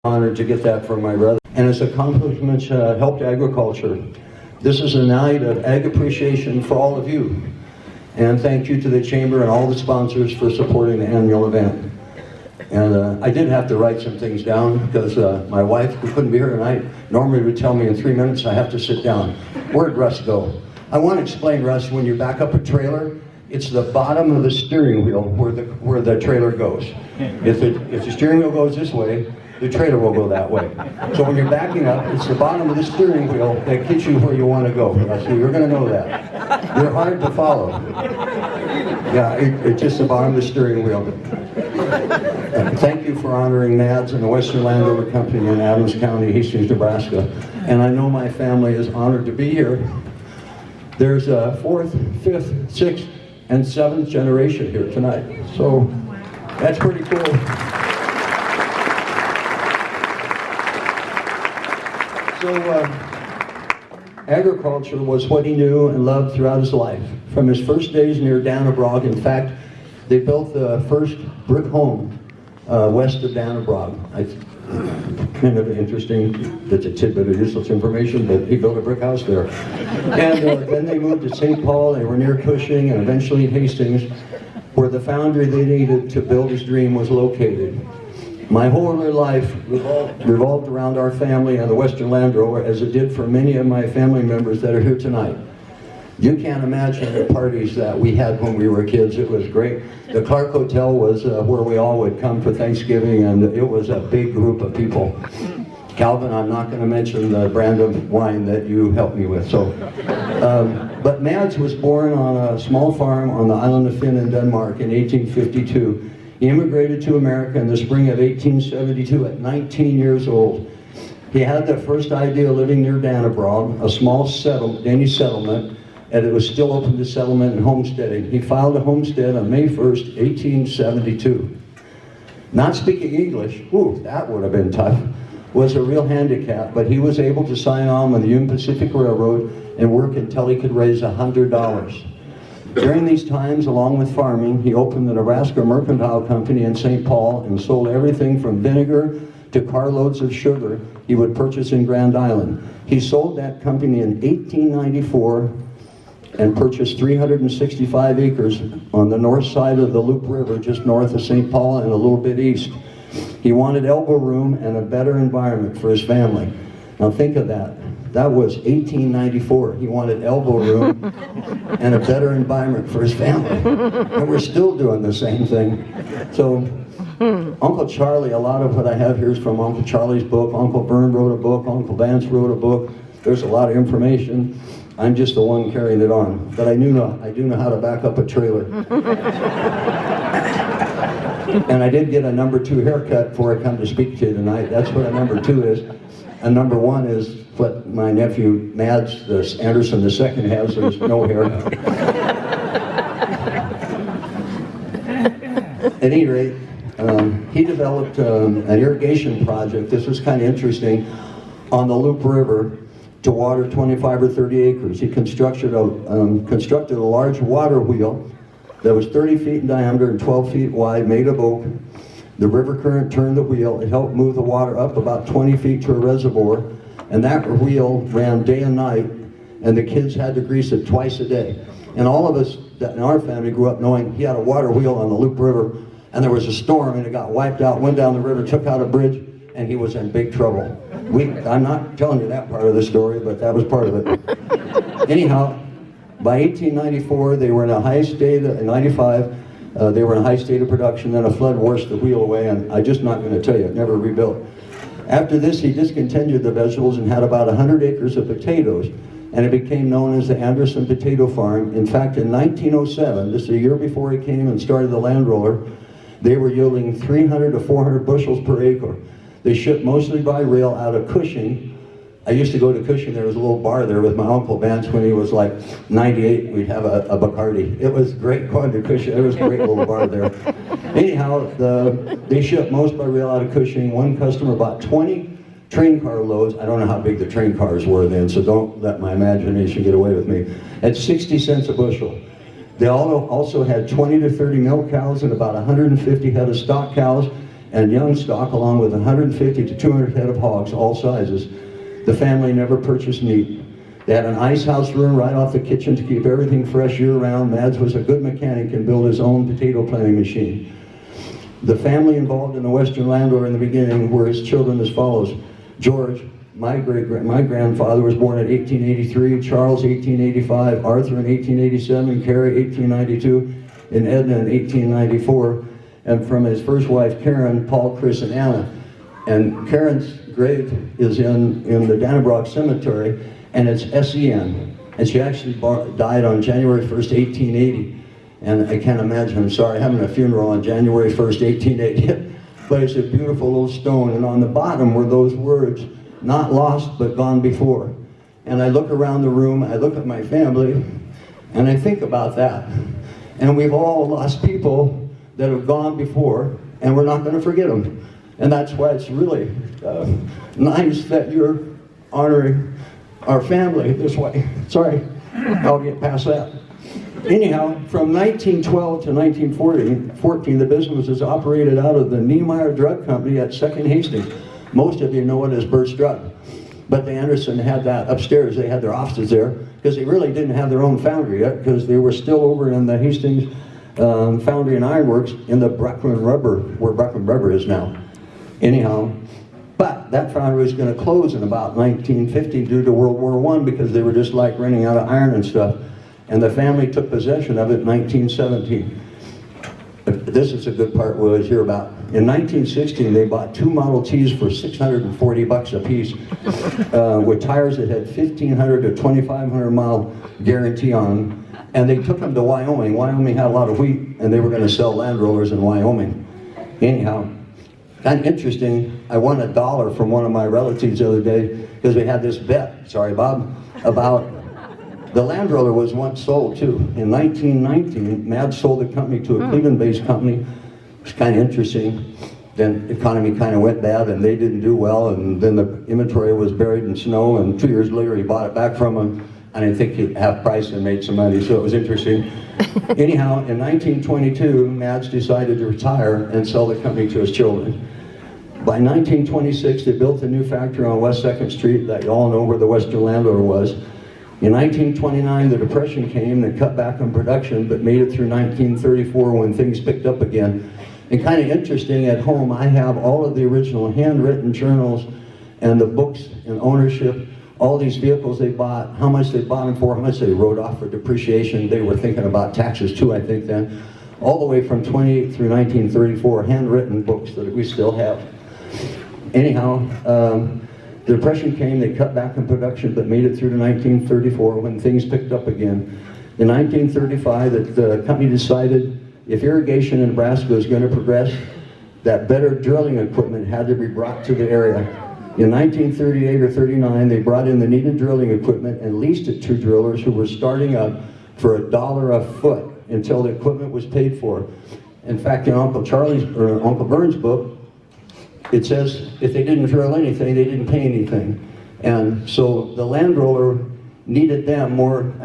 Honored to get that from my brother. And his accomplishments helped agriculture. This is a night of ag appreciation for all of you. And thank you to the Chamber and all the sponsors for supporting the annual event. And I did have to write some things down because my wife, who couldn't be here tonight, normally would tell me in 3 minutes I have to sit down. Where'd Russ go? I want to explain, Russ, when you back up a trailer, it's the bottom of the steering wheel where the trailer goes. If the steering wheel goes this way, the trailer will go that way. So when you're backing up, it's the bottom of the steering wheel that gets you where you want to go. So you're going to know that. You're hard to follow. Yeah, it's just the bottom of the steering wheel. Thank you for honoring MADS and the Western Land Rover Company in Adams County, Hastings, Nebraska. And I know my family is honored to be here. There's a 4th, 5th, 6th, and 7th generation here tonight. So that's pretty cool. So agriculture was what he knew and loved throughout his life. From his first days near Dannebrog, in fact, they built the first brick home west of Dannebrog. Kind of interesting, that's a tidbit of useless information, but he built a brick house there. And then they moved to St. Paul, they were near Cushing, and eventually Hastings, where the foundry they needed to build his dream was located. My whole early life revolved around our family and the Western Land Rover, as it did for many of my family members that are here tonight. You can't imagine the parties that we had when we were kids. It was great. The Clark Hotel was where we all would come for Thanksgiving, and it was a big group of people. Calvin, I'm not going to mention the brand of wine that you helped me with. So, but Mads was born on a small farm on the island of Fyn in Denmark in 1852. He immigrated to America in the spring of 1872 at 19 years old. He had the first idea living near Dannebrog, a small Danish settlement, and it was still open to settlement and homesteading. He filed a homestead on May 1st, 1872. Not speaking English, ooh, that would have been tough, was a real handicap, but he was able to sign on with the Union Pacific Railroad and work until he could raise $100. During these times, along with farming, he opened the Nebraska Mercantile Company in St. Paul and sold everything from vinegar to carloads of sugar he would purchase in Grand Island. He sold that company in 1894 and purchased 365 acres on the north side of the Loup River, just north of St. Paul and a little bit east. He wanted elbow room and a better environment for his family. Now think of that. That was 1894. He wanted elbow room and a better environment for his family. And we're still doing the same thing. So Uncle Charlie, a lot of what I have here is from Uncle Charlie's book. Uncle Vern wrote a book. Uncle Vance wrote a book. There's a lot of information. I'm just the one carrying it on. But I do know how to back up a trailer. And I did get a number 2 haircut before I come to speak to you tonight. That's what a number 2 is. And number 1 is what my nephew Mads Anderson II has. There's no hair. At any rate, he developed an irrigation project. This was kind of interesting, on the Loup River to water 25 or 30 acres. He constructed a large water wheel that was 30 feet in diameter and 12 feet wide, made of oak. The river current turned the wheel. It helped move the water up about 20 feet to a reservoir, and that wheel ran day and night, and the kids had to grease it twice a day. And all of us that in our family grew up knowing he had a water wheel on the Loup River, and there was a storm, and it got wiped out, went down the river, took out a bridge, and he was in big trouble. I'm not telling you that part of the story, but that was part of it. Anyhow, by 1894, they were in a high state, in 95, they were in a high state of production, then a flood washed the wheel away, and I'm just not going to tell you, it never rebuilt. After this, he discontinued the vegetables and had about 100 acres of potatoes, and it became known as the Anderson Potato Farm. In fact, in 1907, just a year before he came and started the Land Roller, they were yielding 300 to 400 bushels per acre. They shipped mostly by rail out of Cushing. I used to go to Cushing. There was a little bar there with my Uncle Vance when he was like 98. We'd have a Bacardi. It was great going to Cushing. It was a great little bar there. Anyhow, they shipped most by rail out of Cushing. One customer bought 20 train car loads. I don't know how big the train cars were then, so don't let my imagination get away with me. At 60 cents a bushel. They also had 20 to 30 milk cows and about 150 head of stock cows. and young stock, along with 150 to 200 head of hogs, all sizes. The family never purchased meat. They had an ice house room right off the kitchen to keep everything fresh year-round. Mads was a good mechanic and built his own potato planting machine. The family involved in the Western Landowner in the beginning were his children as follows. George, my grandfather, was born in 1883, Charles 1885, Arthur in 1887, Carrie 1892, and Edna in 1894. And from his first wife, Karen, Paul, Chris, and Anna. And Karen's grave is in the Dannebrog Cemetery, and it's S-E-N. And she actually died on January 1st, 1880. And I can't imagine, I'm sorry, having a funeral on January 1st, 1880. But it's a beautiful little stone, and on the bottom were those words, not lost but gone before. And I look around the room, I look at my family, and I think about that. And we've all lost people that have gone before, and we're not going to forget them. And that's why it's really nice that you're honoring our family this way. Sorry, I'll get past that. Anyhow, from 1912 to 1914, the business was operated out of the Niemeyer Drug Company at 2nd Hastings. Most of you know it as Burt's Drug. But the Anderson had that upstairs. They had their offices there because they really didn't have their own foundry yet, because they were still over in the Hastings Foundry and Ironworks in the Brooklyn Rubber, where Brooklyn Rubber is now. Anyhow, but that foundry was going to close in about 1950 due to World War I, because they were just like running out of iron and stuff. And the family took possession of it in 1917. This is a good part we'll hear about. In 1916, they bought 2 Model Ts for $640 a piece, with tires that had 1,500 to 2,500 mile guarantee on them. And they took them to Wyoming. Wyoming had a lot of wheat, and they were going to sell Land Rovers in Wyoming. Anyhow, kind of interesting, I won $1 from one of my relatives the other day, because we had this bet, sorry Bob, about the Land Rover was once sold too. In 1919, Mads sold the company to a Cleveland-based company. It was kind of interesting. Then the economy kind of went bad, and they didn't do well, and then the inventory was buried in snow, and 2 years later he bought it back from them, and I think he half price and made some money, so it was interesting. Anyhow, in 1922, Mads decided to retire and sell the company to his children. By 1926, they built a new factory on West 2nd Street that you all know where the Western Landowner was. In 1929, the Depression came and cut back on production, but made it through 1934 when things picked up again. And kind of interesting, at home I have all of the original handwritten journals and the books and ownership, all these vehicles they bought, how much they bought them for, how much they wrote off for depreciation. They were thinking about taxes too, I think then. All the way from 28 through 1934, handwritten books that we still have. Anyhow, the Depression came, they cut back on production, but made it through to 1934 when things picked up again. In 1935, the company decided if irrigation in Nebraska was going to progress, that better drilling equipment had to be brought to the area. In 1938 or 39, they brought in the needed drilling equipment and leased it to drillers who were starting up for $1 a foot until the equipment was paid for. In fact, in Uncle Vern's book, it says if they didn't drill anything, they didn't pay anything. And so the Land Rover needed them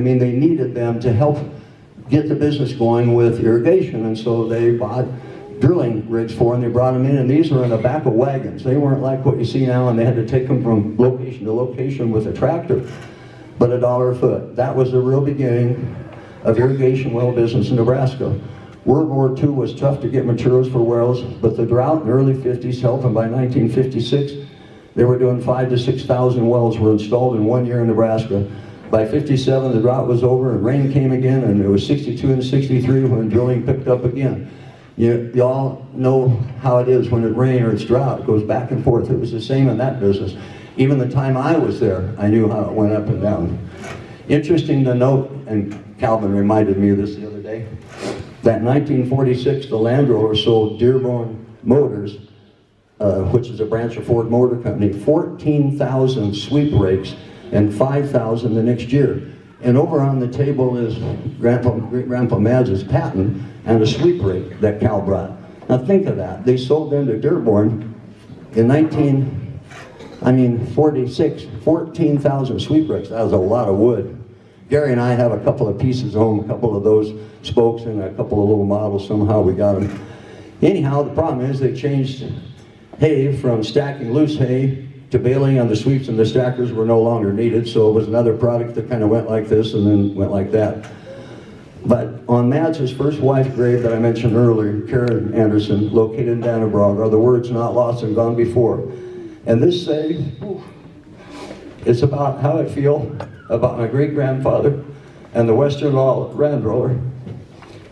they needed them to help get the business going with irrigation. And so they bought drilling rigs for them, they brought them in, and these were in the back of wagons. They weren't like what you see now, and they had to take them from location to location with a tractor, but $1 a foot. That was the real beginning of irrigation well business in Nebraska. World War II was tough to get materials for wells, but the drought in the early 50s helped, and by 1956, they were doing 5,000 to 6,000 wells were installed in 1 year in Nebraska. By 57, the drought was over and rain came again, and it was 62 and 63 when drilling picked up again. You all know how it is when it rains or it's drought, it goes back and forth. It was the same in that business. Even the time I was there, I knew how it went up and down. Interesting to note, and Calvin reminded me of this the other day, that in 1946, the Land Rover sold Dearborn Motors, which is a branch of Ford Motor Company, 14,000 sweep rakes and 5,000 the next year. And over on the table is Grandpa Mads' patent and a sweep rake that Cal brought. Now think of that. They sold them to Dearborn in 46, 14,000 sweep rakes. That was a lot of wood. Gary and I have a couple of pieces home, a couple of those spokes and a couple of little models. Somehow we got them. Anyhow, the problem is they changed hay from stacking loose hay to baling on the sweeps, and the stackers were no longer needed, so it was another product that kind of went like this and then went like that. But on Mads' first wife's grave that I mentioned earlier, Karen Anderson, located in Dannebrog, are the words "not lost and gone before." And this say is about how I feel about my great-grandfather and the Western Land Roller,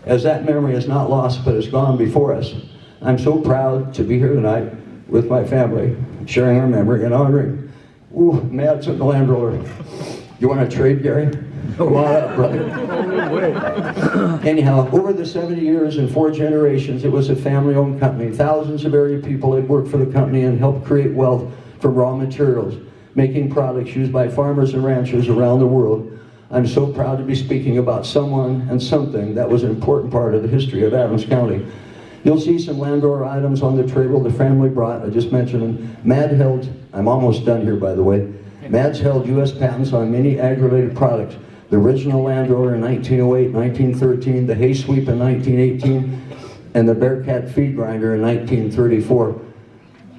as that memory is not lost but has gone before us. I'm so proud to be here tonight with my family, sharing our memory and honoring Mads and the Land Roller. You want to trade, Gary? Come on up, brother. Anyhow, over the 70 years and 4 generations, it was a family-owned company. Thousands of area people had worked for the company and helped create wealth from raw materials, making products used by farmers and ranchers around the world. I'm so proud to be speaking about someone and something that was an important part of the history of Adams County. You'll see some Land Rover items on the table the family brought. I just mentioned them. Mad held, I'm almost done here by the way, Mads held U.S. patents on many ag-related products. The original Land Rover in 1908, 1913, the hay sweep in 1918, and the Bearcat feed grinder in 1934.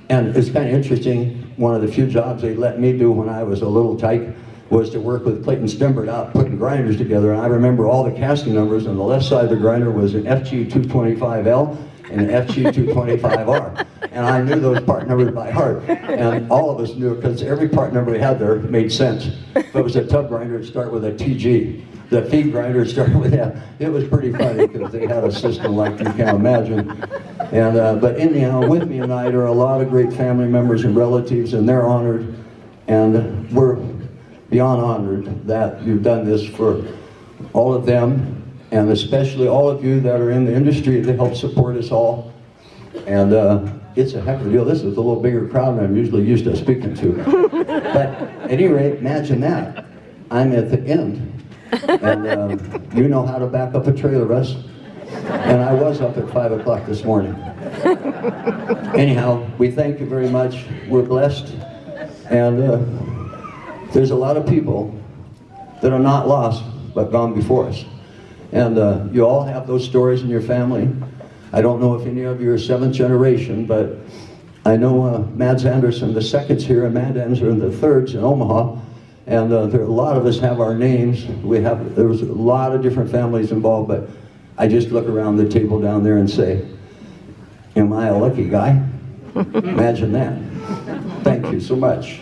And it's kind of interesting, one of the few jobs they let me do when I was a little tyke was to work with Clayton Stimbert out putting grinders together. And I remember all the casting numbers. On the left side of the grinder was an FG225L and an FG225R. And I knew those part numbers by heart. And all of us knew it because every part number we had there made sense. If it was a tub grinder, it'd start with a TG. The feed grinder started with that. It was pretty funny because they had a system like you can't imagine. And but anyhow, with me tonight are a lot of great family members and relatives, and they're honored. And we're beyond honored that you've done this for all of them, and especially all of you that are in the industry that help support us all. And it's a heck of a deal. This is a little bigger crowd than I'm usually used to speaking to. But at any rate, imagine that. I'm at the end. And you know how to back up a trailer, Russ. And I was up at 5 o'clock this morning. Anyhow, we thank you very much. We're blessed. And there's a lot of people that are not lost, but gone before us. And you all have those stories in your family. I don't know if any of you are 7th generation, but I know Mads Anderson, the second's here, and Mads Anderson, the third's in Omaha. And there, a lot of us have our names. There was a lot of different families involved, but I just look around the table down there and say, am I a lucky guy? Imagine that. Thank you so much.